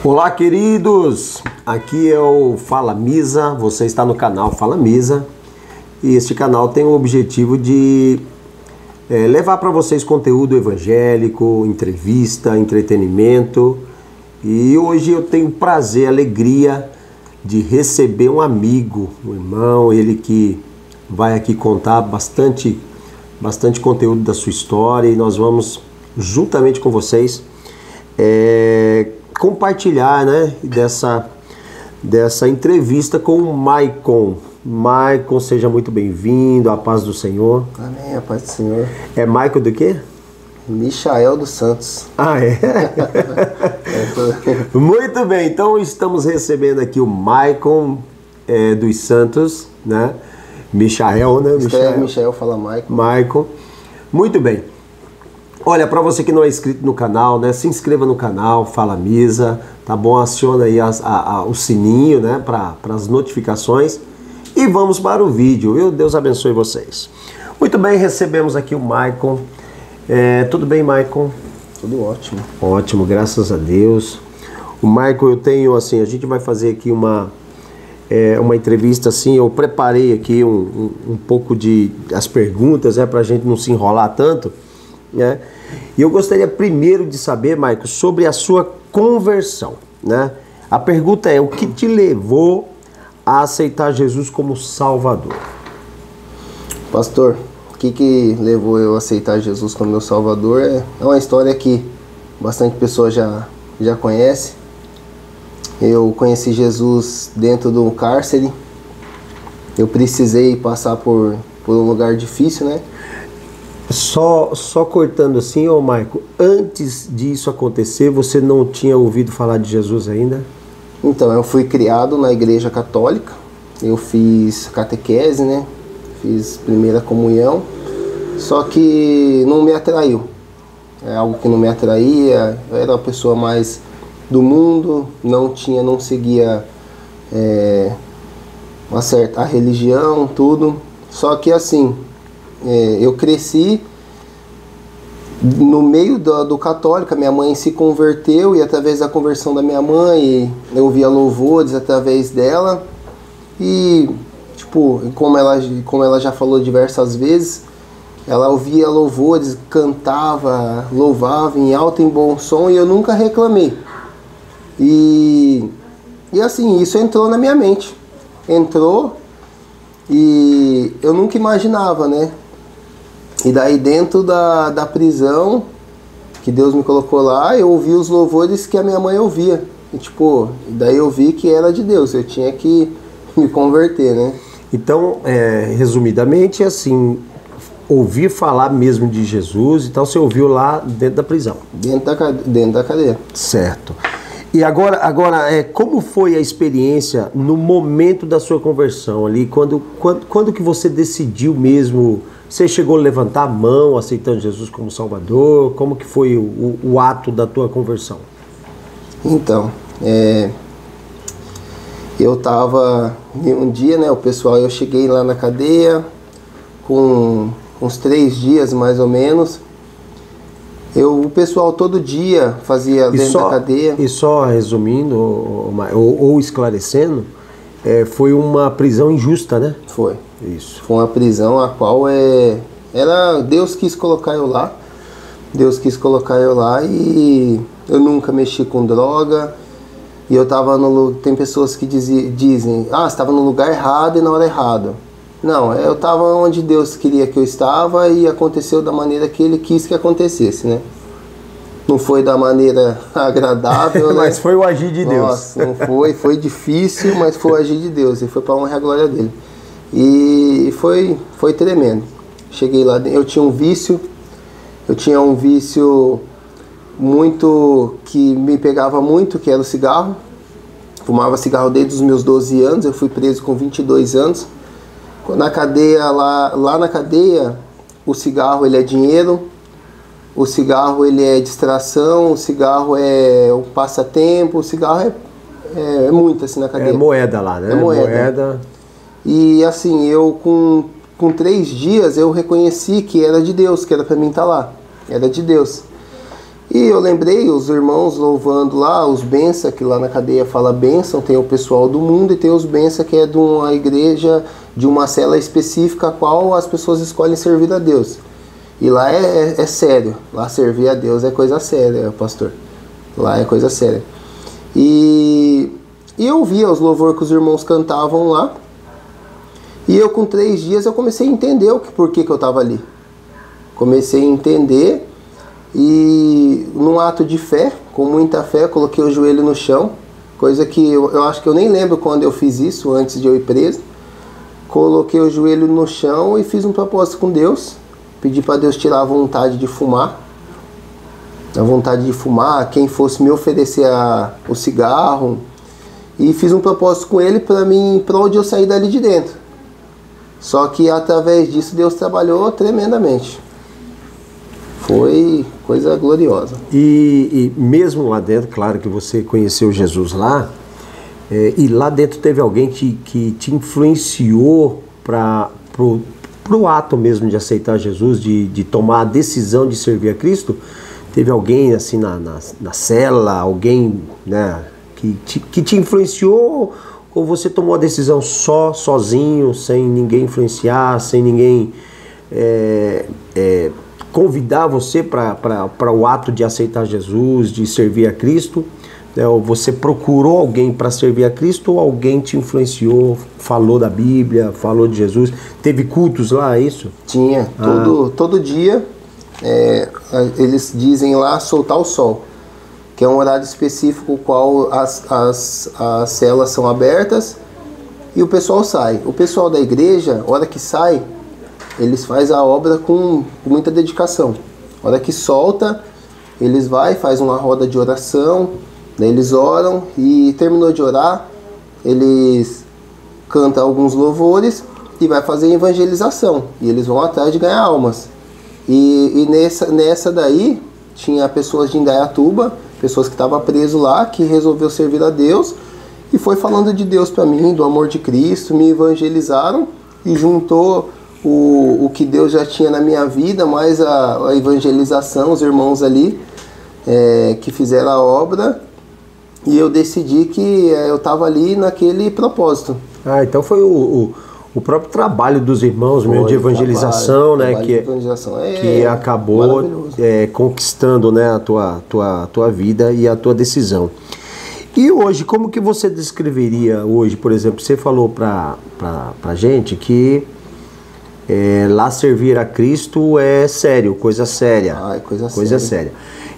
Olá, queridos! Aqui é o Fala Misa, você está no canal Fala Misa e este canal tem o objetivo de levar para vocês conteúdo evangélico, entrevista, entretenimento, e hoje eu tenho prazer, alegria de receber um amigo, um irmão, ele que vai aqui contar bastante conteúdo da sua história, e nós vamos juntamente com vocês compartilhar, né, dessa entrevista com o Maicon. Maicon, seja muito bem-vindo, a paz do Senhor. Amém, a paz do Senhor. É Maicon do quê? Michael dos Santos. Ah, é? Muito bem, então estamos recebendo aqui o Maicon dos Santos, né? Michael, né? Michael fala Maicon. Maicon. Muito bem. Olha, para você que não é inscrito no canal, né, se inscreva no canal Fala Misa, tá bom? Aciona aí o sininho, né, para as notificações. E vamos para o vídeo, viu? Deus abençoe vocês. Muito bem, recebemos aqui o Maicon. Tudo bem, Maicon? Tudo ótimo. Ótimo, graças a Deus. O Maicon, eu tenho, assim, a gente vai fazer aqui uma entrevista, assim, eu preparei aqui um pouco as perguntas, para a gente não se enrolar tanto, né? E eu gostaria primeiro de saber, Maicon, sobre a sua conversão, né? A pergunta é: o que te levou a aceitar Jesus como Salvador? Pastor, o que levou eu a aceitar Jesus como meu Salvador é uma história que bastante pessoas já conhece. Eu conheci Jesus dentro do cárcere. Eu precisei passar por um lugar difícil, né? Só cortando assim, ô Maicon, antes disso acontecer, você não tinha ouvido falar de Jesus ainda? Então, eu fui criado na igreja católica, eu fiz catequese, né? Fiz primeira comunhão, só que não me atraiu. É algo que não me atraía, eu era uma pessoa mais do mundo, não seguia a religião, tudo. Só que assim, eu cresci no meio do católico, minha mãe se converteu e através da conversão da minha mãe eu ouvia louvores através dela e, tipo, como ela já falou diversas vezes, ela ouvia louvores, cantava, louvava em alto e em bom som e eu nunca reclamei. E assim, isso entrou na minha mente, e eu nunca imaginava, né? E daí dentro da prisão, que Deus me colocou lá, eu ouvi os louvores que a minha mãe ouvia. E tipo, daí eu vi que era de Deus, eu tinha que me converter, né? Então, resumidamente, assim, ouvir falar mesmo de Jesus, então você ouviu lá dentro da prisão? Dentro da cadeia. Certo. E agora, como foi a experiência no momento da sua conversão ali, quando que você decidiu mesmo? Você chegou a levantar a mão aceitando Jesus como Salvador? Como que foi o ato da tua conversão? Então, eu tava um dia, né, eu cheguei lá na cadeia com uns 3 dias mais ou menos. O pessoal todo dia fazia dentro da cadeia. E só resumindo ou esclarecendo, foi uma prisão injusta, né? Foi. Isso. Foi uma prisão a qual Deus quis colocar eu lá. Deus quis colocar eu lá e eu nunca mexi com droga. E eu tava tem pessoas que dizem, você estava no lugar errado e na hora errada. Não, eu estava onde Deus queria que eu estava e aconteceu da maneira que Ele quis que acontecesse, né? Não foi da maneira agradável, né? Mas foi o agir de Deus. Nossa, não foi difícil, mas foi o agir de Deus e foi para a honra e a glória dele. E foi tremendo. Cheguei lá, eu tinha um vício muito que me pegava muito, que era o cigarro. Fumava cigarro desde os meus 12 anos, eu fui preso com 22 anos. Na cadeia, lá na cadeia, o cigarro ele é dinheiro, o cigarro ele é distração, o cigarro é o passatempo, o cigarro é muito assim na cadeia. É moeda lá, né? É moeda. E assim, eu com 3 dias eu reconheci que era de Deus, que era para mim estar lá, era de Deus. E eu lembrei os irmãos louvando lá, os bença, que lá na cadeia fala bênção, tem o pessoal do mundo, e tem os bença, que é de uma igreja, de uma cela específica, a qual as pessoas escolhem servir a Deus. E lá é sério, lá servir a Deus é coisa séria, pastor. Lá é coisa séria. E eu via os louvores que os irmãos cantavam lá, e eu com 3 dias eu comecei a entender por que eu estava ali. Comecei a entender, e num ato de fé, com muita fé, coloquei o joelho no chão, coisa que eu acho que eu nem lembro quando eu fiz isso, antes de eu ir preso. Coloquei o joelho no chão e fiz um propósito com Deus, pedi para Deus tirar a vontade de fumar, quem fosse me oferecer o cigarro, e fiz um propósito com Ele para onde eu sair dali de dentro. Só que através disso Deus trabalhou tremendamente. Foi coisa gloriosa. E mesmo lá dentro, claro que você conheceu Jesus lá, e lá dentro teve alguém que te influenciou para o ato mesmo de aceitar Jesus, de tomar a decisão de servir a Cristo? Teve alguém assim na cela, alguém, né, que te influenciou, ou você tomou a decisão sozinho, sem ninguém influenciar, sem ninguém convidar você para o ato de aceitar Jesus, de servir a Cristo? Ou você procurou alguém para servir a Cristo, ou alguém te influenciou, falou da Bíblia, falou de Jesus? Teve cultos lá, é isso? Tinha, todo dia eles dizem lá soltar o sol, que é um horário específico qual as celas são abertas e o pessoal sai. O pessoal da igreja, a hora que sai, eles fazem a obra com muita dedicação. A hora que solta, eles fazem uma roda de oração, daí eles oram, e terminou de orar, eles cantam alguns louvores e vai fazer evangelização. E eles vão atrás de ganhar almas. E nessa daí, tinha pessoas de Indaiatuba, pessoas que estavam presas lá, que resolveu servir a Deus, e foi falando de Deus para mim, do amor de Cristo, me evangelizaram, e juntou o que Deus já tinha na minha vida, mais a evangelização, os irmãos ali que fizeram a obra, e eu decidi que eu estava ali naquele propósito. Então foi o próprio trabalho dos irmãos mesmo de evangelização, né, que acabou conquistando, né, a tua vida e a tua decisão. E hoje, como que você descreveria hoje, por exemplo, você falou pra gente que lá servir a Cristo é sério, coisa séria. Coisa séria.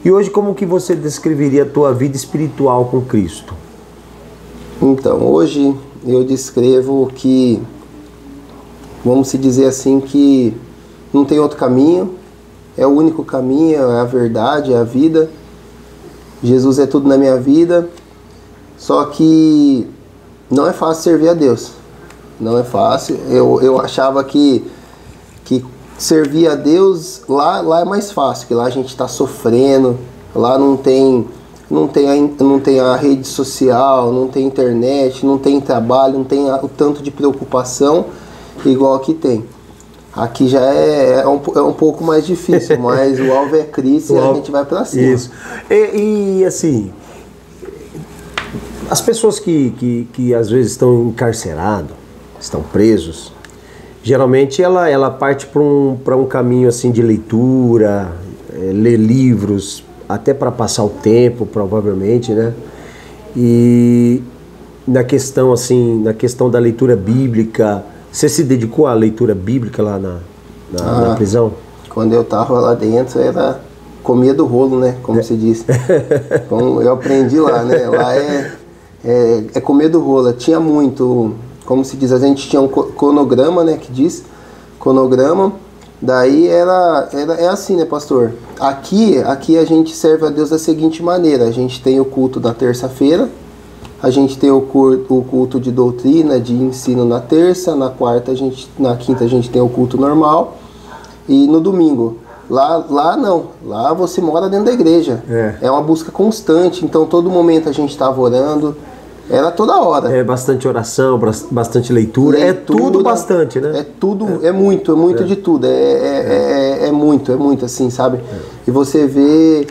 E hoje, como que você descreveria a tua vida espiritual com Cristo? Então, hoje eu descrevo que, vamos se dizer assim, que não tem outro caminho, é o único caminho, é a verdade, é a vida. Jesus é tudo na minha vida, só que não é fácil servir a Deus. Não é fácil. Eu achava que servir a Deus lá é mais fácil, que lá a gente está sofrendo, lá não tem a rede social, não tem internet, não tem trabalho, não tem o tanto de preocupação igual aqui tem. Aqui já é um pouco mais difícil, mas o alvo é Cristo e a gente vai para cima. Isso. E assim, as pessoas que às vezes estão encarceradas, estão presos, geralmente ela parte para um caminho assim de leitura, ler livros, até para passar o tempo, provavelmente, né? E na questão da leitura bíblica, você se dedicou à leitura bíblica lá na prisão? Quando eu estava lá dentro, era comia do rolo, né? Como se diz. Como eu aprendi lá, né? Lá é comer do rolo. Tinha muito, como se diz, a gente tinha um cronograma, né? Que diz, cronograma. Daí é assim, né, pastor? Aqui a gente serve a Deus da seguinte maneira: a gente tem o culto da terça-feira, a gente tem o culto de doutrina, de ensino na terça, na quinta a gente tem o culto normal, e no domingo. Lá não, lá você mora dentro da igreja. É uma busca constante, então todo momento a gente estava orando, era toda hora. É bastante oração, bastante leitura, tudo bastante, né? É muito de tudo, é muito assim, sabe? E você vê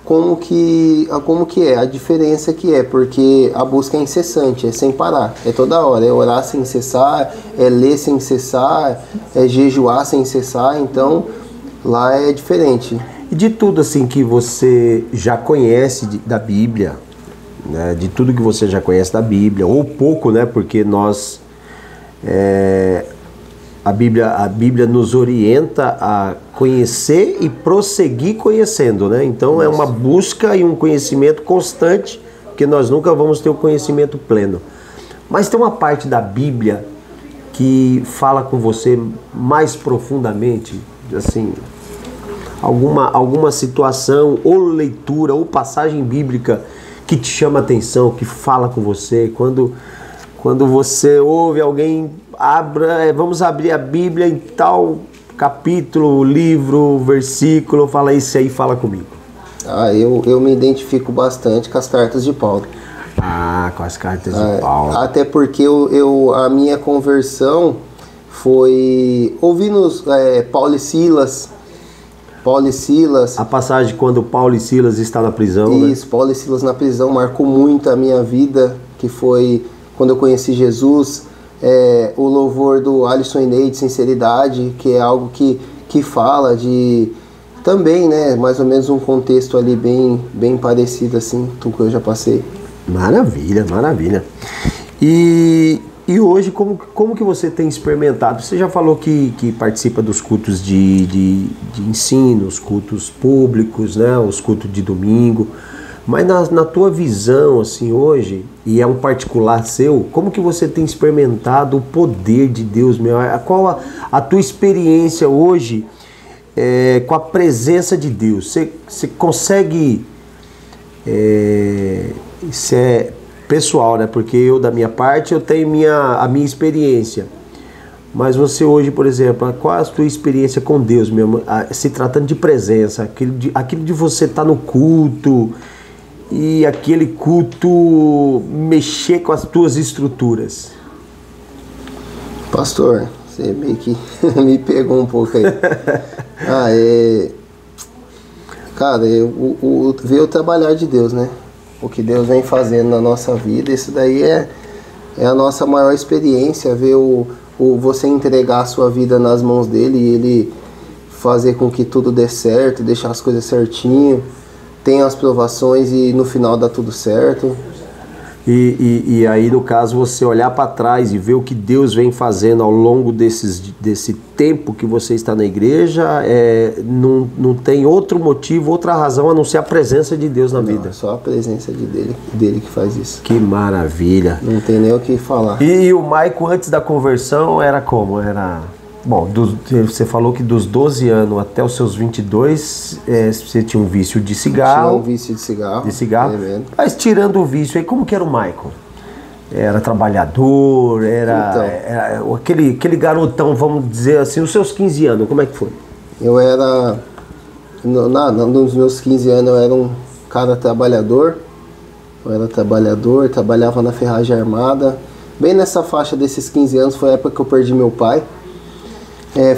como que é, a diferença que é, porque a busca é incessante, é sem parar, é toda hora, é orar sem cessar, é ler sem cessar, é jejuar sem cessar, então lá é diferente. E de tudo assim que você já conhece da Bíblia, né, de tudo que você já conhece da Bíblia, ou pouco, né, porque nós... A Bíblia nos orienta a conhecer e prosseguir conhecendo, né? Então é uma busca e um conhecimento constante, porque nós nunca vamos ter o conhecimento pleno. Mas tem uma parte da Bíblia que fala com você mais profundamente, assim, alguma situação, ou leitura, ou passagem bíblica que te chama a atenção, que fala com você, quando você ouve alguém, vamos abrir a Bíblia em tal capítulo, livro, versículo, fala isso aí, fala comigo. Eu me identifico bastante com as cartas de Paulo. Com as cartas de Paulo. Até porque a minha conversão foi ouvindo Paulo e Silas. A passagem quando Paulo e Silas estão na prisão. Isso, né? Paulo e Silas na prisão marcou muito a minha vida, que foi quando eu conheci Jesus. O louvor do Alisson e Ney de Sinceridade, que é algo que fala de também, né, mais ou menos um contexto ali bem parecido assim com o que eu já passei. Maravilha, maravilha. E hoje como que você tem experimentado? Você já falou que participa dos cultos de ensino, os cultos públicos, né, os cultos de domingo. Mas na tua visão, assim, hoje, e é um particular seu, como que você tem experimentado o poder de Deus, meu? Qual a tua experiência hoje com a presença de Deus? Você consegue... isso é pessoal, né? Porque eu, da minha parte, eu tenho a minha experiência. Mas você hoje, por exemplo, qual a tua experiência com Deus mesmo? Se tratando de presença, aquilo de você estar no culto... E aquele culto mexer com as tuas estruturas. Pastor, você meio que me pegou um pouco aí. Cara, ver o trabalhar de Deus, né? O que Deus vem fazendo na nossa vida, isso daí é a nossa maior experiência, ver você entregar a sua vida nas mãos dele e ele fazer com que tudo dê certo, deixar as coisas certinho. Tem as provações e no final dá tudo certo. E aí, no caso, você olhar para trás e ver o que Deus vem fazendo ao longo desse tempo que você está na igreja, não tem outro motivo, outra razão a não ser a presença de Deus na vida. Só a presença dele que faz isso. Que maravilha. Não tem nem o que falar. E o Maicon, antes da conversão, era como? Bom, você falou que dos 12 anos até os seus 22, você tinha um vício de cigarro. Tinha um vício de cigarro. Mas tirando o vício aí, como que era o Maicon? Era trabalhador, era aquele garotão, vamos dizer assim, os seus 15 anos, como é que foi? Eu era, nos meus 15 anos eu era um cara trabalhador. Trabalhava na ferragem armada. Bem nessa faixa desses 15 anos foi a época que eu perdi meu pai.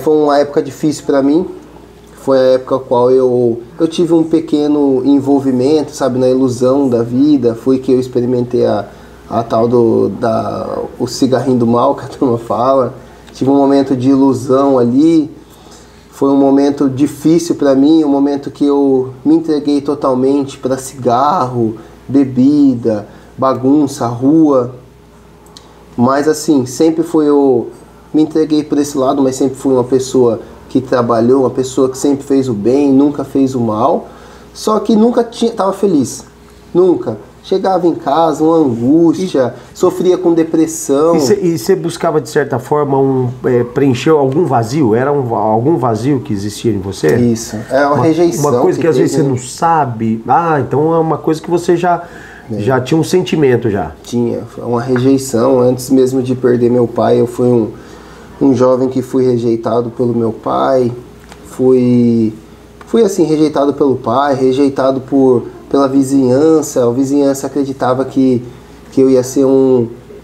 Foi uma época difícil para mim, foi a época qual eu tive um pequeno envolvimento, sabe, na ilusão da vida. Foi que eu experimentei a tal o cigarrinho do mal, que a turma fala. Tive um momento de ilusão ali, foi um momento difícil para mim, um momento que eu me entreguei totalmente para cigarro, bebida, bagunça, rua. Mas assim, sempre me entreguei por esse lado, mas sempre fui uma pessoa que trabalhou, uma pessoa que sempre fez o bem, nunca fez o mal, só que nunca estava feliz, nunca. Chegava em casa, uma angústia, sofria com depressão. E você buscava, de certa forma, preencher algum vazio? Era algum vazio que existia em você? Isso, é uma rejeição. Uma coisa que às vezes você não sabe. Então é uma coisa que você já tinha um sentimento já. Tinha, uma rejeição. Antes mesmo de perder meu pai, eu fui um jovem que fui rejeitado pelo meu pai, fui assim, rejeitado pelo pai, rejeitado pela vizinhança. A vizinhança acreditava que eu ia ser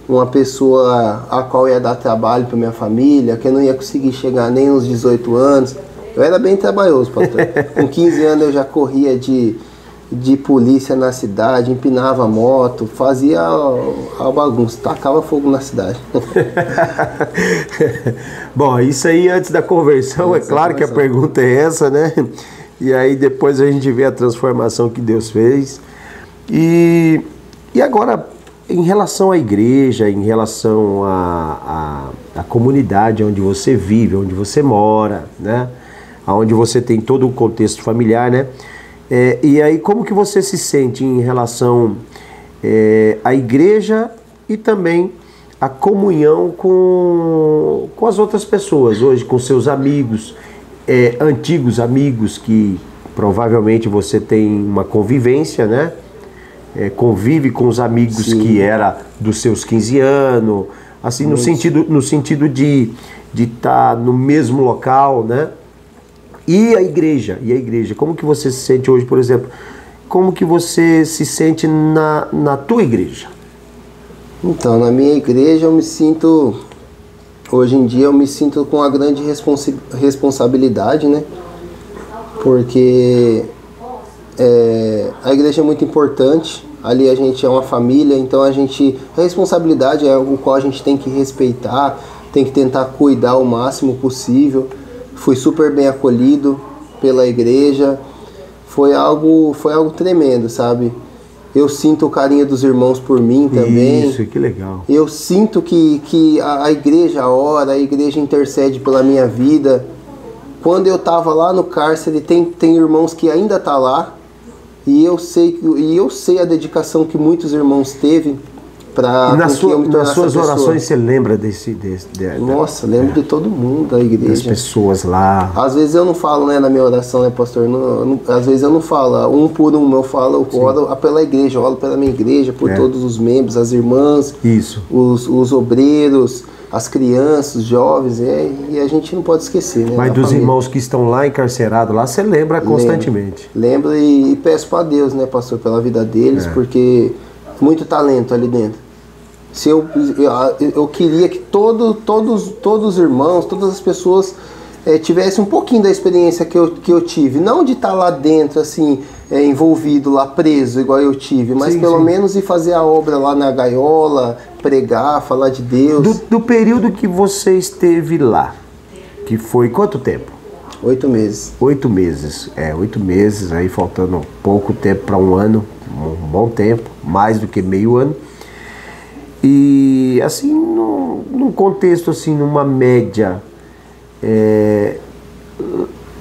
uma pessoa a qual ia dar trabalho para minha família, que eu não ia conseguir chegar nem nos 18 anos. Eu era bem trabalhoso, pastor. Com 15 anos eu já corria de de polícia na cidade, empinava a moto, fazia a bagunça, tacava fogo na cidade. Bom, isso aí antes da conversão, é claro que a pergunta é essa, né? E aí depois a gente vê a transformação que Deus fez. E agora, em relação à igreja, em relação à comunidade onde você vive, onde você mora, né? Onde você tem todo o contexto familiar, né? E aí, como que você se sente em relação à igreja e também a comunhão com as outras pessoas hoje, com seus amigos, antigos amigos que provavelmente você tem uma convivência, né? Convive com os amigos Sim. que era dos seus 15 anos, assim, no sentido de estar no mesmo local, né? E a igreja, como que você se sente hoje, por exemplo? Como que você se sente na tua igreja? Então, na minha igreja eu me sinto, hoje em dia eu me sinto com uma grande responsabilidade, né? Porque a igreja é muito importante, ali a gente é uma família, então a responsabilidade é algo qual a gente tem que respeitar, tem que tentar cuidar o máximo possível. Fui super bem acolhido pela igreja, foi algo tremendo, sabe? Eu sinto o carinho dos irmãos por mim também. Isso, que legal. Eu sinto que a igreja ora, a igreja intercede pela minha vida. Quando eu estava lá no cárcere, tem irmãos que ainda estão lá, e eu sei a dedicação que muitos irmãos teve para nas suas orações você lembra desse Nossa, lembro de todo mundo da igreja. Das pessoas lá. Às vezes eu não falo, né, na minha oração, né, pastor? Às vezes eu não falo, um por um, eu falo, eu oro pela igreja, eu oro pela minha igreja, por todos os membros, as irmãs, Isso. Os obreiros, as crianças, os jovens, e a gente não pode esquecer, né? Mas dos irmãos que estão lá encarcerados, lá você lembra constantemente. Lembro e peço para Deus, né, pastor, pela vida deles, porque muito talento ali dentro. Eu queria que todos os irmãos, todas as pessoas tivessem um pouquinho da experiência que eu tive. Não de estar lá dentro, assim, envolvido, lá preso, igual eu tive, mas pelo menos ir fazer a obra lá na gaiola, pregar, falar de Deus. Do período que você esteve lá, que foi quanto tempo? 8 meses. 8 meses. 8 meses, aí faltando pouco tempo para um ano, um bom tempo, mais do que meio ano. E assim, num contexto assim, numa média,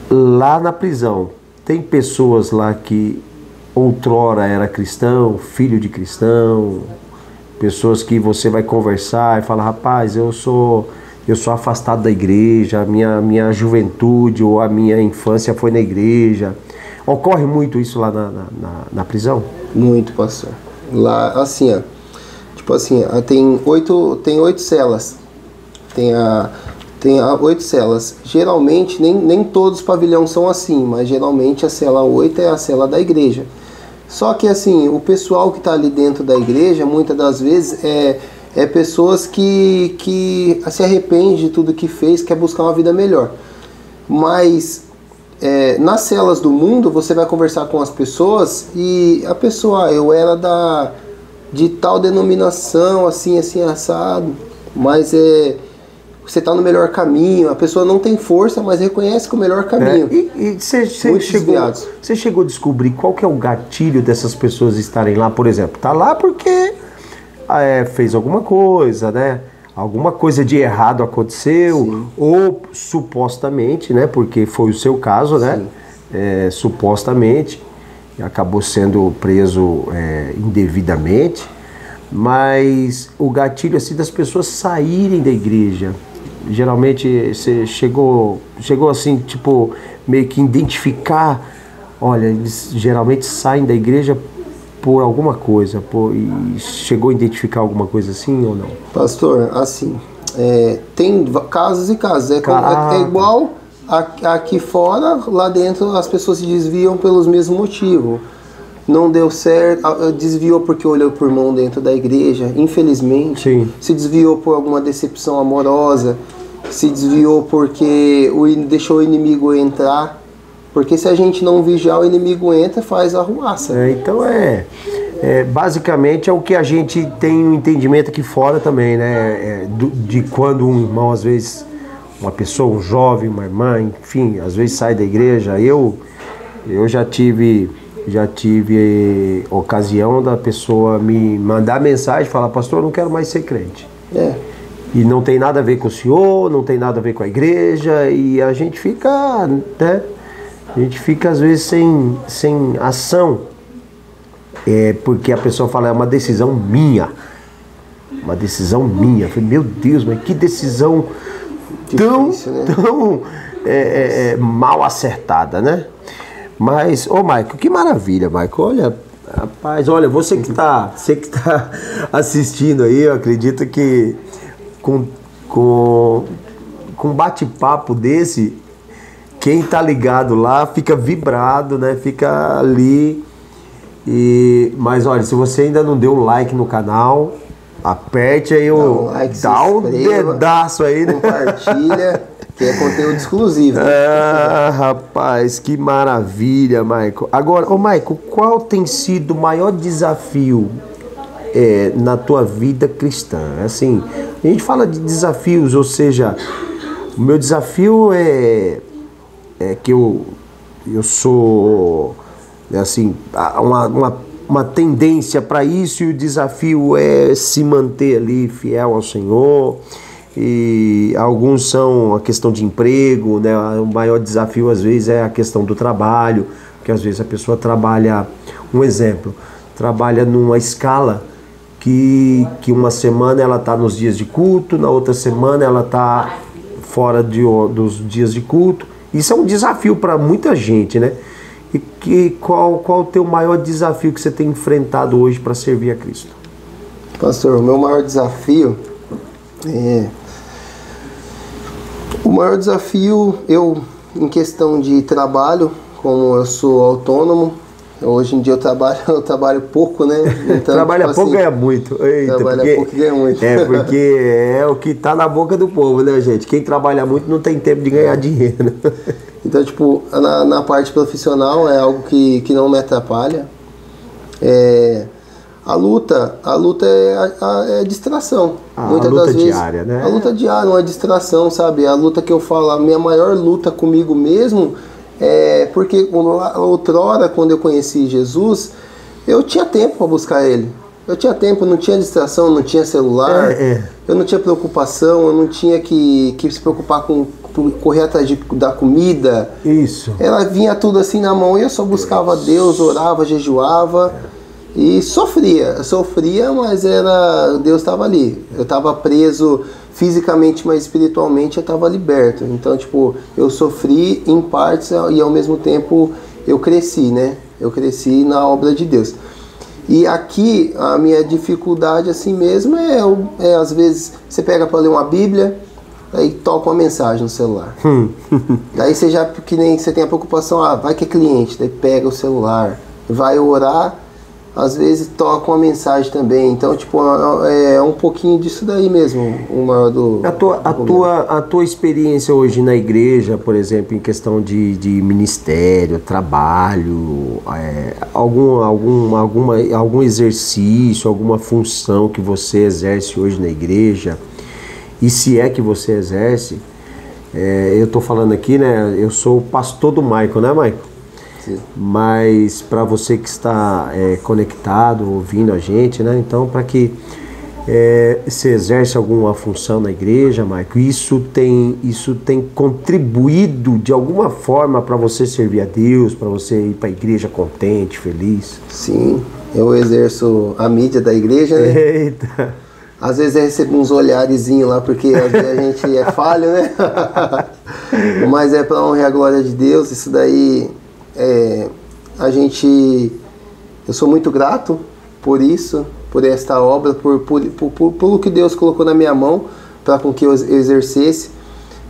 lá na prisão, tem pessoas lá que outrora era cristão, filho de cristão, pessoas que você vai conversar e fala, rapaz, eu sou afastado da igreja, minha juventude ou a minha infância foi na igreja. Ocorre muito isso lá na prisão? Muito, pastor. Lá, assim, ó. Tipo assim, tem 8 celas. Tem 8 celas. Geralmente, nem todos os pavilhões são assim, mas geralmente a cela 8 é a cela da igreja. Só que assim, o pessoal que está ali dentro da igreja, muitas das vezes, é pessoas que se arrependem de tudo que fez, quer buscar uma vida melhor. Mas nas celas do mundo, você vai conversar com as pessoas e a pessoa, eu era de tal denominação, assim, assado, mas você está no melhor caminho, a pessoa não tem força, mas reconhece que o melhor caminho. E você chegou a descobrir qual que é o gatilho dessas pessoas estarem lá, por exemplo? Está lá porque fez alguma coisa, né? Alguma coisa de errado aconteceu, Sim. ou supostamente, né? Porque foi o seu caso, né? Supostamente, acabou sendo preso indevidamente, mas o gatilho assim das pessoas saírem da igreja, geralmente você chegou assim, tipo, meio que identificar, olha, eles geralmente saem da igreja por alguma coisa, e chegou a identificar alguma coisa assim ou não? Pastor, assim, tem casos e casos, é igual aqui fora, lá dentro as pessoas se desviam pelos mesmos motivos. Não deu certo, desviou porque olhou por mão dentro da igreja, infelizmente. Sim. Se desviou por alguma decepção amorosa, se desviou porque deixou o inimigo entrar Porque se a gente não vigiar, o inimigo entra e faz arruaça. Então basicamente é o que a gente tem um entendimento aqui fora também, né? De quando um irmão, às vezes, uma pessoa, um jovem, uma irmã, enfim, às vezes sai da igreja. Eu já tive ocasião da pessoa me mandar mensagem e falar: pastor, eu não quero mais ser crente. E não tem nada a ver com o senhor, não tem nada a ver com a igreja, e a gente fica, né? A gente fica às vezes sem ação, porque a pessoa fala: é uma decisão minha. Uma decisão minha. Eu falei: meu Deus, mas que decisão difícil, tão mal acertada, né? Mas, Maico, que maravilha, Maico. Olha, rapaz, olha, você que tá assistindo aí, eu acredito que com um bate-papo desse, quem tá ligado lá fica vibrado, né? Fica ali. Mas olha, se você ainda não deu um like no canal, aperte aí dá um dedaço aí, né? Compartilha, que é conteúdo exclusivo. Rapaz, que maravilha, Maico. Agora, Maico, qual tem sido o maior desafio na tua vida cristã? Assim, a gente fala de desafios, ou seja, o meu desafio é que eu sou, assim, uma tendência para isso, e o desafio é se manter ali fiel ao Senhor. E alguns são a questão de emprego, né? O maior desafio às vezes é a questão do trabalho, porque às vezes a pessoa trabalha, um exemplo, trabalha numa escala que uma semana ela está nos dias de culto, na outra semana ela está fora dos dias de culto. Isso é um desafio para muita gente, né? E qual o teu maior desafio que você tem enfrentado hoje para servir a Cristo? Pastor, o meu maior desafio em questão de trabalho, como eu sou autônomo, hoje em dia eu trabalho pouco, né? Então, trabalha pouco, ganha muito. Eita, pouco e ganha muito. Porque é o que tá na boca do povo, né, gente? Quem trabalha muito não tem tempo de ganhar dinheiro. Então, tipo, na parte profissional é algo que não me atrapalha. A luta é distração. Muitas das vezes, diária, né? A luta diária, uma distração, sabe? A luta que eu falo, a minha maior luta comigo mesmo porque outrora, quando eu conheci Jesus, eu tinha tempo para buscar Ele. Eu tinha tempo, não tinha distração, não tinha celular, eu não tinha preocupação, eu não tinha que se preocupar com correr atrás da comida. Isso. Ela vinha tudo assim na mão e eu só buscava Deus, orava, jejuava. E sofria, mas Deus estava ali. Eu estava preso fisicamente, mas espiritualmente eu estava liberto. Então, tipo, eu sofri em partes e ao mesmo tempo eu cresci, né? Eu cresci na obra de Deus. E aqui a minha dificuldade assim mesmo às vezes você pega para ler uma Bíblia, aí toca uma mensagem no celular. Daí você já, que nem você tem a preocupação, vai que é cliente, daí pega o celular, vai orar, às vezes toca uma mensagem também. Então, tipo, é um pouquinho disso daí mesmo. A tua experiência hoje na igreja, por exemplo, em questão de ministério, trabalho, algum exercício, alguma função que você exerce hoje na igreja, e se é que você exerce, eu estou falando aqui, né? Eu sou o pastor do Maico, né, Maico? Mas para você que está conectado, ouvindo a gente, né? Então, para que você exerce alguma função na igreja, Maico, isso tem contribuído de alguma forma para você servir a Deus, para você ir para a igreja contente, feliz? Sim, eu exerço a mídia da igreja, né? Eita! Às vezes eu recebo uns olharezinhos lá, porque às vezes a gente é falho, né? Mas é para honrar a glória de Deus. Isso daí, eu sou muito grato por isso, por esta obra, por que Deus colocou na minha mão para com que eu exercesse.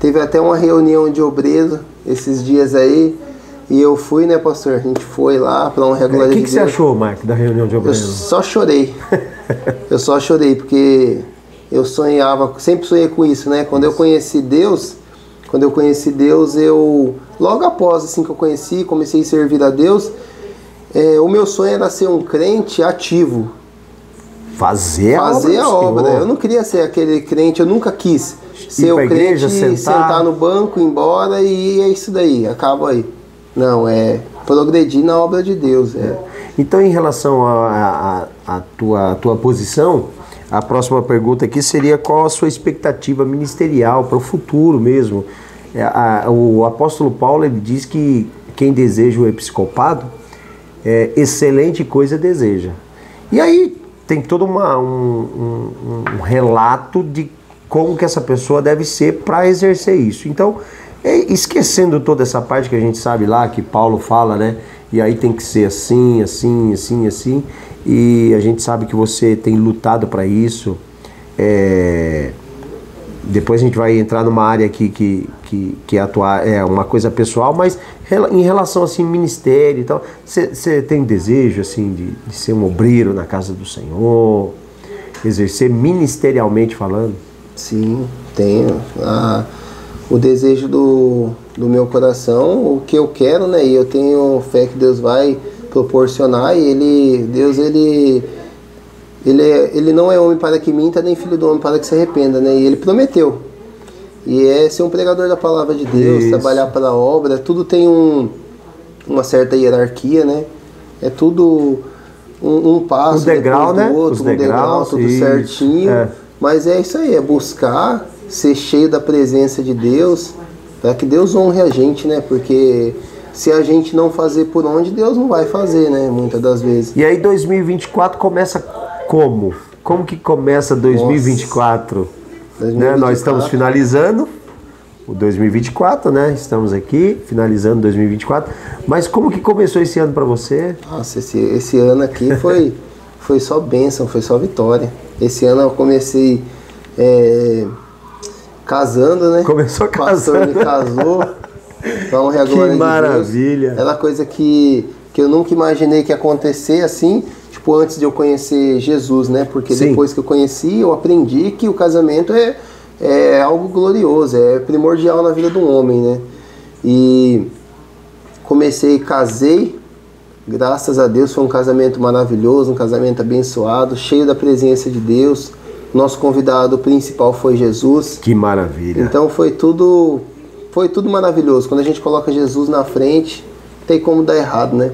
Teve até uma reunião de obreiro esses dias aí, e eu fui, né, pastor? A gente foi lá para honrar a glória de Deus. O que você achou, Mike, da reunião de obreiro? Eu só chorei. Eu só chorei, porque eu sonhava, sempre sonhei com isso, né? Quando eu conheci Deus, Quando eu conheci Deus, logo após assim que eu conheci, comecei a servir a Deus, o meu sonho era ser um crente ativo. Fazer a obra. Eu não queria ser aquele crente, eu nunca quis ser o crente, sentar no banco, ir embora e é isso daí, acaba aí. Não, é progredir na obra de Deus. Então, em relação à tua posição, a próxima pergunta aqui seria qual a sua expectativa ministerial para o futuro mesmo. O apóstolo Paulo, ele diz que quem deseja o episcopado, excelente coisa deseja. E aí tem todo um relato de como que essa pessoa deve ser para exercer isso. Então, esquecendo toda essa parte que a gente sabe lá, que Paulo fala, né? E aí tem que ser assim, assim, assim, assim. E a gente sabe que você tem lutado para isso. Depois a gente vai entrar numa área aqui que atuar é uma coisa pessoal, mas em relação assim ministério e tal, você tem desejo assim de ser um obreiro na casa do Senhor, exercer ministerialmente falando? Sim, tenho. O desejo do meu coração, o que eu quero, né? E eu tenho fé que Deus vai proporcionar. E Deus não é homem para que minta, nem filho do homem para que se arrependa, né? E Ele prometeu. E ser um pregador da palavra de Deus, isso. Trabalhar para a obra, tudo tem uma certa hierarquia, né? É tudo um passo, um degrau, depois do né? outro, um degrau, tudo certinho. Mas é isso aí, é buscar ser cheio da presença de Deus, para que Deus honre a gente, né? Porque se a gente não fazer por onde, Deus não vai fazer, né? Muitas das vezes. E aí 2024 começa como? Como que começa 2024? Nossa. 2024. Né? Nós estamos finalizando o 2024, né? Estamos aqui finalizando 2024. Mas como que começou esse ano para você? Nossa, esse ano aqui foi só bênção, foi só vitória. Esse ano eu comecei casando, né? Começou casando. O pastor me casou. Então, que maravilha. Era coisa que eu nunca imaginei que ia acontecer assim, tipo, antes de eu conhecer Jesus, né? Porque sim, depois que eu conheci, eu aprendi que o casamento é algo glorioso, é primordial na vida do homem, né? E casei, graças a Deus, foi um casamento maravilhoso, um casamento abençoado, cheio da presença de Deus. Nosso convidado principal foi Jesus. Que maravilha. Então foi tudo maravilhoso. Quando a gente coloca Jesus na frente, não tem como dar errado, né?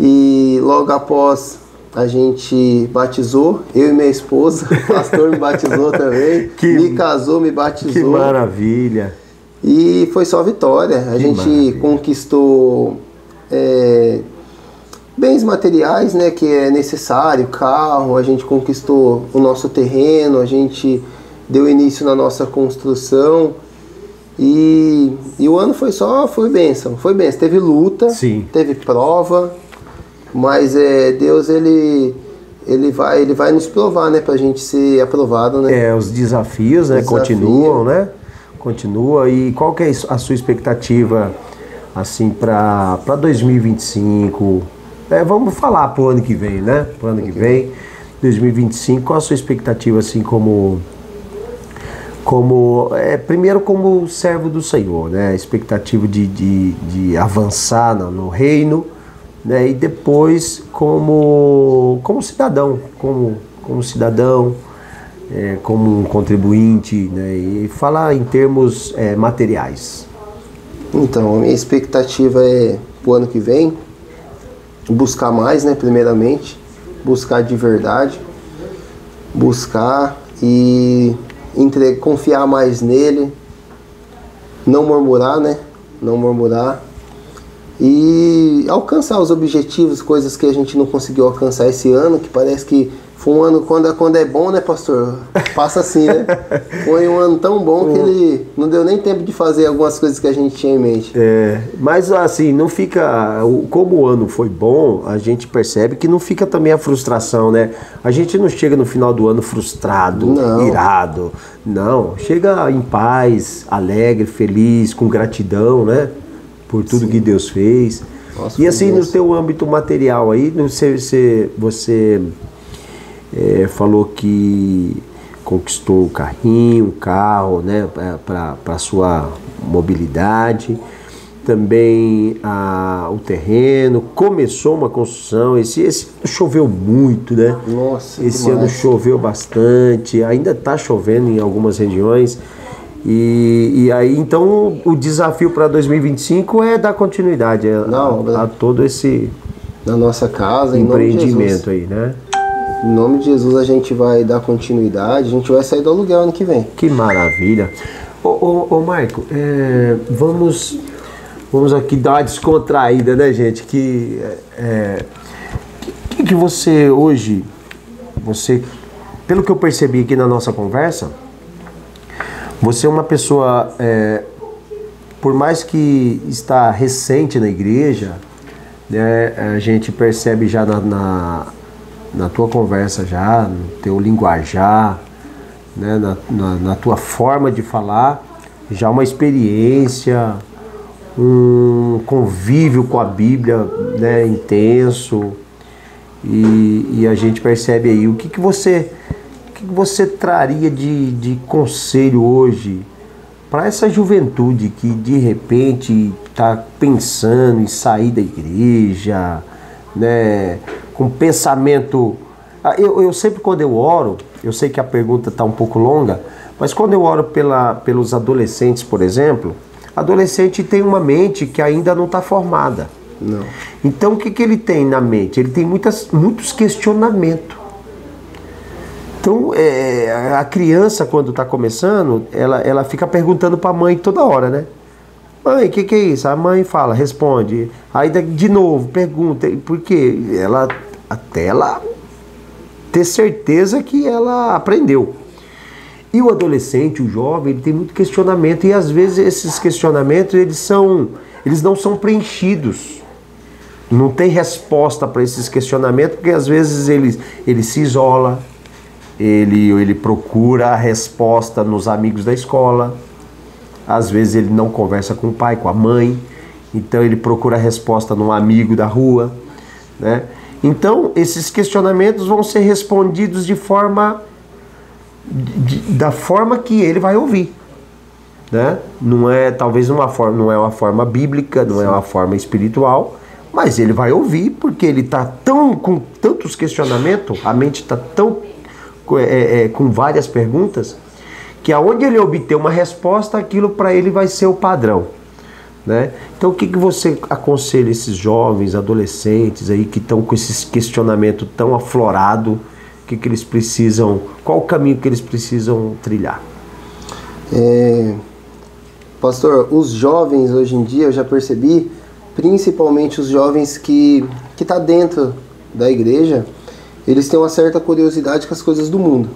E logo após a gente batizou, eu e minha esposa, o pastor me batizou também, me casou, me batizou. Que maravilha. E foi só vitória. A gente conquistou bens materiais, né, que é necessário, carro, a gente conquistou o nosso terreno, a gente deu início na nossa construção e o ano foi bênção, teve luta, sim, teve prova, mas Deus ele vai nos provar, né, pra gente ser aprovado, né? Os desafios, né, continuam, né? Continua. E qual que é a sua expectativa assim para 2025? Vamos falar pro ano que vem, né? Pro ano que vem, 2025, qual a sua expectativa assim primeiro como servo do Senhor, né? Expectativa de avançar no reino, né? E depois como cidadão, como cidadão, como um contribuinte, né? E falar em termos materiais. Então, a minha expectativa é pro ano que vem buscar mais, né? Primeiramente, buscar de verdade, buscar e confiar mais nele, não murmurar, né? Não murmurar e alcançar os objetivos, coisas que a gente não conseguiu alcançar esse ano, que parece que foi um ano, quando é bom, né, pastor? Passa assim, né? Foi um ano tão bom que ele não deu nem tempo de fazer algumas coisas que a gente tinha em mente. Mas assim, não fica... Como o ano foi bom, a gente percebe que não fica também a frustração, né? A gente não chega no final do ano frustrado, não, irado. Não, chega em paz, alegre, feliz, com gratidão, né? Por tudo, sim, que Deus fez. Nossa, e assim, no teu âmbito material aí, você falou que conquistou o carrinho, o carro, né, para sua mobilidade. Também o terreno, começou uma construção. Esse ano choveu muito, né? Nossa, esse ano choveu bastante, ainda está chovendo em algumas regiões. E aí, então, o desafio para 2025 é dar continuidade a todo esse na nossa casa, empreendimento aí, né? Em nome de Jesus a gente vai dar continuidade, a gente vai sair do aluguel ano que vem. Que maravilha! Ô Maico, vamos aqui dar uma descontraída, né, gente? Que você hoje, pelo que eu percebi aqui na nossa conversa, você é uma pessoa, por mais que está recente na igreja, né, a gente percebe já na tua conversa, já no teu linguajar, né, na tua forma de falar, já uma experiência, um convívio com a Bíblia, né, intenso, e a gente percebe aí o que você traria de conselho hoje para essa juventude que de repente está pensando em sair da igreja, né, com pensamento. Eu sempre, quando eu oro, eu sei que a pergunta está um pouco longa, mas quando eu oro pelos adolescentes, por exemplo, adolescente tem uma mente que ainda não está formada. Não. Então o que ele tem na mente? Ele tem muitos questionamentos. Então a criança, quando está começando, ela fica perguntando para a mãe toda hora, né? Mãe, o que é isso? A mãe fala, responde. Aí de novo, pergunta. Por quê? Até ela ter certeza que ela aprendeu. E o adolescente, o jovem, ele tem muito questionamento. E às vezes esses questionamentos, eles não são preenchidos. Não tem resposta para esses questionamentos, porque às vezes ele se isola, ele procura a resposta nos amigos da escola, às vezes ele não conversa com o pai, com a mãe, então ele procura a resposta num amigo da rua, né? Então esses questionamentos vão ser respondidos da forma que ele vai ouvir, né? Não é talvez não é uma forma bíblica, não é uma forma espiritual, mas ele vai ouvir porque ele está com tantos questionamentos, a mente está tão com várias perguntas, que aonde ele obter uma resposta, aquilo para ele vai ser o padrão, né? Então o que você aconselha esses jovens, adolescentes aí que estão com esses questionamentos tão aflorados? O que eles precisam, qual o caminho que eles precisam trilhar? Pastor, os jovens hoje em dia, eu já percebi, principalmente os jovens que tá dentro da igreja, eles têm uma certa curiosidade com as coisas do mundo.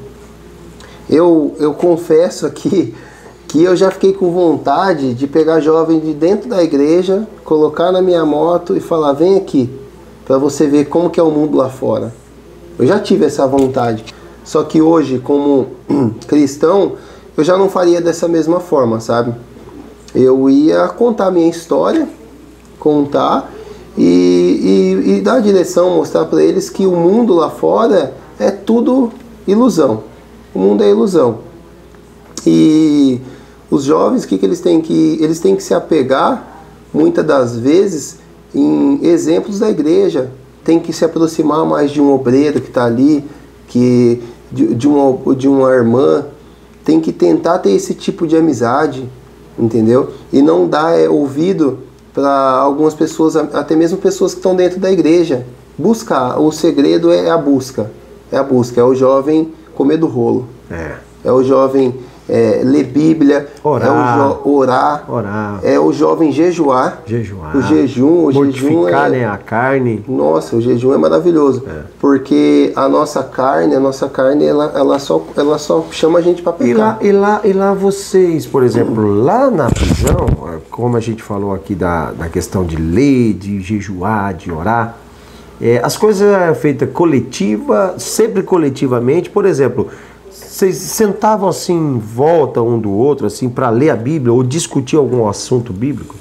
Eu confesso aqui que eu já fiquei com vontade de pegar jovem de dentro da igreja, colocar na minha moto e falar, vem aqui, para você ver como que é o mundo lá fora. Eu já tive essa vontade. Só que hoje, como cristão, eu já não faria dessa mesma forma, sabe? Eu ia contar a minha história, e dar direção, mostrar para eles que o mundo lá fora é tudo ilusão. O mundo é ilusão. E os jovens, o que eles têm que... Eles têm que se apegar, muitas das vezes, em exemplos da igreja. Tem que se aproximar mais de um obreiro que está ali, de uma irmã. Tem que tentar ter esse tipo de amizade, entendeu? E não dar ouvido para algumas pessoas, até mesmo pessoas que estão dentro da igreja. Buscar. O segredo é a busca. É o jovem comer do rolo. É o jovem ler Bíblia. Orar. É o jovem jejuar. O jejum. Mortificar, né, a carne. Nossa, o jejum é maravilhoso. Porque a nossa carne, ela só chama a gente para pecar. E lá vocês, por exemplo, lá na prisão, como a gente falou aqui da questão de ler, de jejuar, de orar, as coisas eram feitas sempre coletivamente. Por exemplo, vocês sentavam assim em volta um do outro, assim, para ler a Bíblia ou discutir algum assunto bíblico?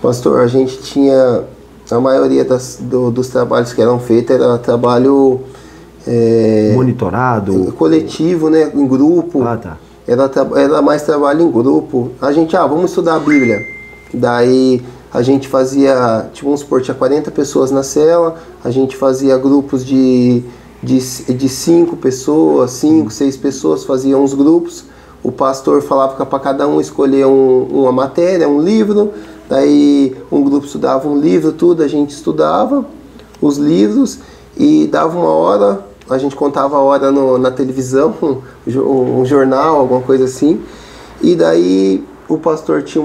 Pastor, a gente tinha... A maioria dos trabalhos que eram feitos era trabalho Monitorado? Coletivo, né? Em grupo. Ah, tá. Era mais trabalho em grupo. A gente, vamos estudar a Bíblia. Daí a gente fazia, tipo, vamos supor, tinha 40 pessoas na cela, a gente fazia grupos de 5 pessoas, 5, 6 pessoas, fazia uns grupos. O pastor falava para cada um escolher uma matéria, um livro. Daí um grupo estudava um livro, tudo, a gente estudava os livros e dava uma hora, a gente contava a hora na televisão, um jornal, alguma coisa assim. E daí o pastor tinha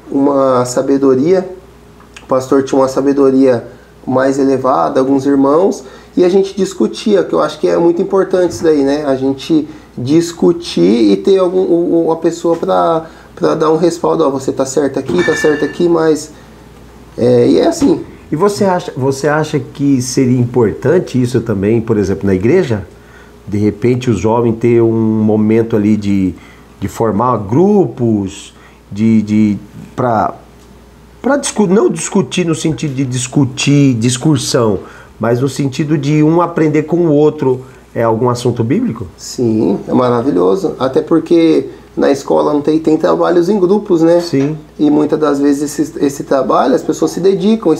uma sabedoria, mais elevada, alguns irmãos, e a gente discutia, que eu acho que é muito importante isso daí, né? A gente discutir e ter uma pessoa para dar um respaldo, você tá certo aqui, mas e é assim. E você acha que seria importante isso também, por exemplo, na igreja? De repente os jovens ter um momento ali de formar grupos, para não discutir no sentido de discutir, discussão, mas no sentido de um aprender com o outro algum assunto bíblico? Sim, é maravilhoso. Até porque na escola não tem trabalhos em grupos, né? Sim. E muitas das vezes esse trabalho as pessoas se dedicam e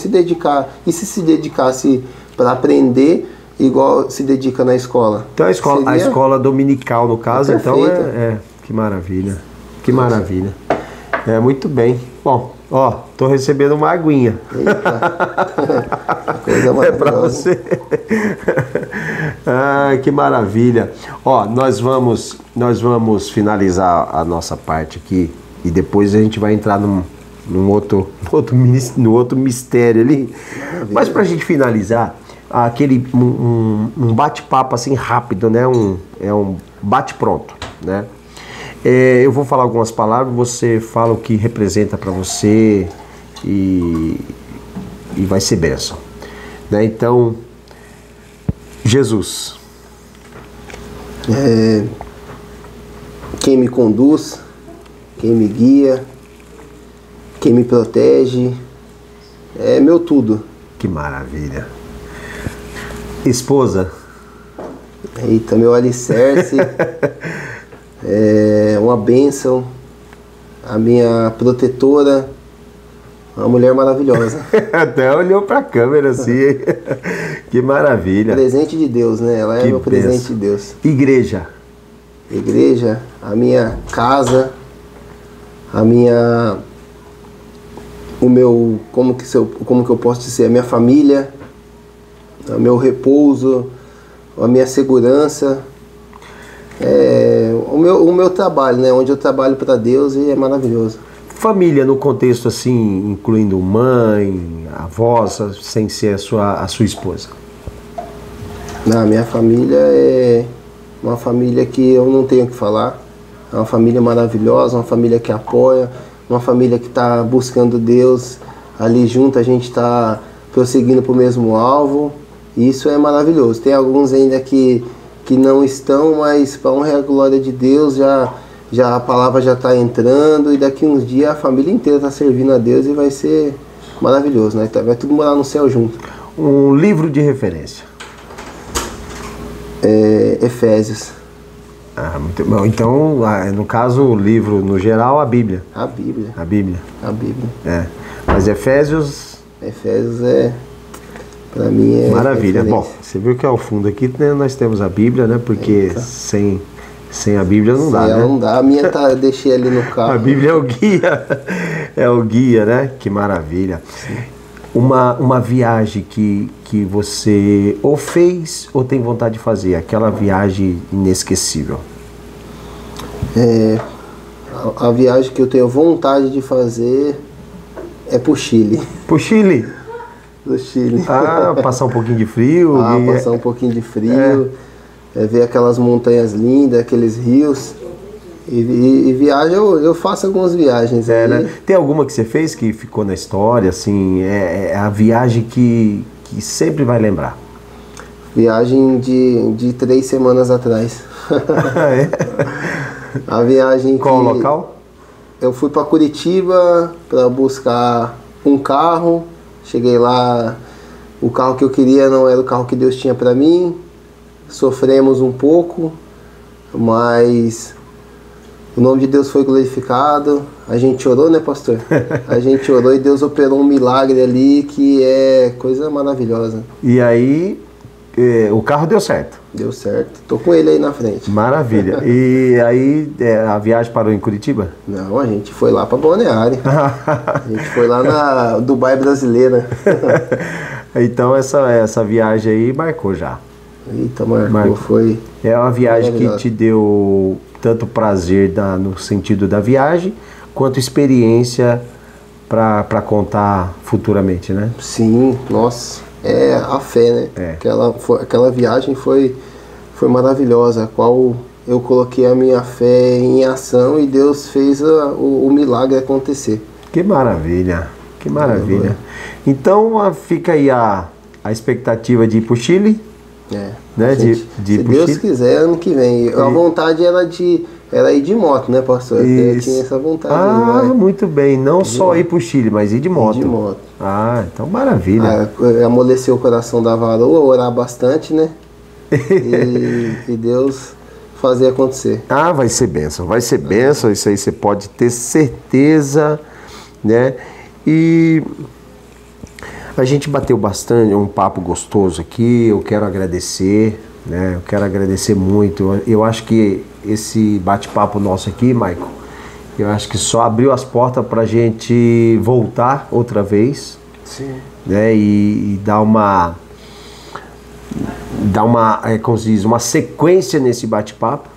se dedicasse para aprender igual se dedica na escola. Então a escola dominical, no caso, então que maravilha. Que maravilha. Muito bem. Bom, tô recebendo uma aguinha. Eita. Coisa maravilhosa. É pra você. Que maravilha. Nós vamos finalizar a nossa parte aqui e depois a gente vai entrar no outro mistério ali. Maravilha. Mas pra gente finalizar, um bate-papo assim rápido, né? Um bate-pronto, né? Eu vou falar algumas palavras, você fala o que representa para você e vai ser bênção, né? Então, Jesus. Quem me conduz, quem me guia, quem me protege, é meu tudo. Que maravilha. Esposa. Eita, meu alicerce. Uma bênção, a minha protetora, uma mulher maravilhosa. Até olhou pra câmera assim. Que maravilha. Presente de Deus, né? Ela é meu presente de Deus. Igreja, a minha casa, como que eu posso dizer, a minha família, o meu repouso, a minha segurança. O meu trabalho, né? Onde eu trabalho para Deus e é maravilhoso. Família no contexto assim, incluindo mãe, avós, sem ser a sua esposa. Minha família é uma família que eu não tenho o que falar. É uma família maravilhosa, uma família que apoia, uma família que está buscando Deus. Ali junto a gente está prosseguindo para o mesmo alvo. E isso é maravilhoso. Tem alguns ainda que não estão, mas para honra e a glória de Deus, já a palavra já está entrando e daqui uns dias a família inteira está servindo a Deus e vai ser maravilhoso, né? Vai tudo morar no céu junto. Um livro de referência. Efésios. Muito bom. Então, no caso, o livro, no geral, a Bíblia. A Bíblia. A Bíblia. A Bíblia. Mas Efésios... Efésios para mim é... Maravilha. Bom, você viu que ao fundo aqui, né, nós temos a Bíblia, né? Porque sem a Bíblia não dá, né? Não dá. A minha eu deixei ali no carro. A Bíblia é o guia. É o guia, né? Que maravilha. Sim. Uma viagem que você ou fez ou tem vontade de fazer, aquela viagem inesquecível. A viagem que eu tenho vontade de fazer é pro Chile. Pro Chile? Do Chile. Passar um pouquinho de frio. Passar um pouquinho de frio. Ver aquelas montanhas lindas, aqueles rios. E viagem, eu faço algumas viagens. Né? Tem alguma que você fez que ficou na história, assim, a viagem que sempre vai lembrar? Viagem de 3 semanas atrás. A viagem Qual o local? Eu fui para Curitiba para buscar um carro. Cheguei lá, o carro que eu queria não era o carro que Deus tinha para mim. sofremos um pouco, mas o nome de Deus foi glorificado. A gente orou, né, pastor? A gente orou e Deus operou um milagre ali que é coisa maravilhosa. E aí, o carro deu certo. Deu certo. Tô com ele aí na frente. Maravilha. E aí, a viagem parou em Curitiba? Não, a gente foi lá pra Balneário. A gente foi lá na Dubai brasileira. Então, essa viagem aí marcou já. Eita, marcou. Foi. É uma viagem que te deu tanto prazer no sentido da viagem, quanto experiência para contar futuramente, né? Sim, nossa, é a fé, né? Aquela viagem foi maravilhosa, a qual eu coloquei a minha fé em ação e Deus fez o milagre acontecer. Que maravilha, que maravilha. Então fica aí a expectativa de ir para o Chile. Né? Gente, se Deus quiser, ano que vem. A vontade era ir de moto, né, pastor? Eu tinha essa vontade. Muito bem. Não só ir pro Chile, mas ir de moto. Ir de moto. Então maravilha. Amoleceu o coração da varoa, orar bastante, né? e Deus fazer acontecer. Vai ser bênção. Vai ser bênção. Isso aí você pode ter certeza, né? E a gente bateu bastante, um papo gostoso aqui. Eu quero agradecer, né? Eu quero agradecer muito. Eu acho que esse bate-papo nosso aqui, Michael, eu acho que só abriu as portas para a gente voltar outra vez. Sim. Né? E dar uma como se diz, uma sequência nesse bate-papo.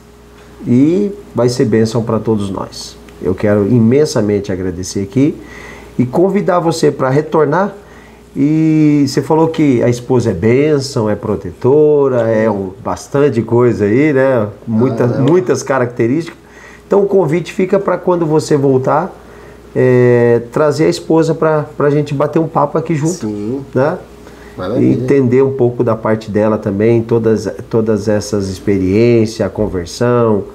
E vai ser bênção para todos nós. Eu quero imensamente agradecer aqui e convidar você para retornar. E você falou que a esposa é bênção, é protetora, bastante coisa aí, né? Muitas características. Então o convite fica para quando você voltar, trazer a esposa para a gente bater um papo aqui junto. Sim. Né? E entender um pouco da parte dela também, todas essas experiências, a conversão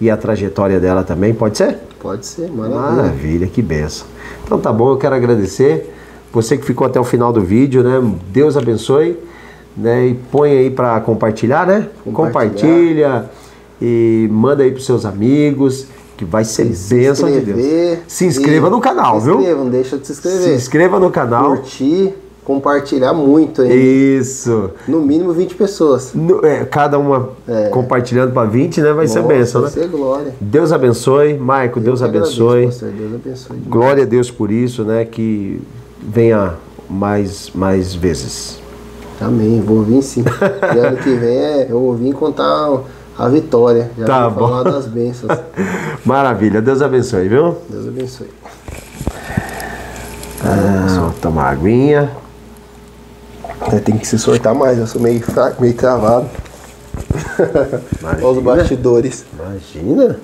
e a trajetória dela também. Pode ser? Pode ser, maravilha. Maravilha, que benção. Então tá bom, eu quero agradecer. Você que ficou até o final do vídeo, né? Deus abençoe, né? E põe aí para compartilhar, né? Compartilha e manda aí para seus amigos, que vai ser bênção de Deus. Se inscreva no canal, viu? Não deixa de se inscrever. Se inscreva no canal. Curtir, compartilhar muito aí. Isso. No mínimo 20 pessoas. Cada uma compartilhando para 20, né? Vai ser bênção, né? Vai ser glória. Deus abençoe, Maico, Deus abençoe. Pastor, Deus abençoe. Glória a Deus por isso, né? Que venha mais vezes. Amém, vou vir sim. E ano que vem eu vou vir contar a vitória. Já vou falar das bênçãos. Maravilha, Deus abençoe, viu? Deus abençoe. Vou tomar uma aguinha. Tem que se soltar mais, eu sou meio fraco, meio travado. Olha os bastidores. Imagina.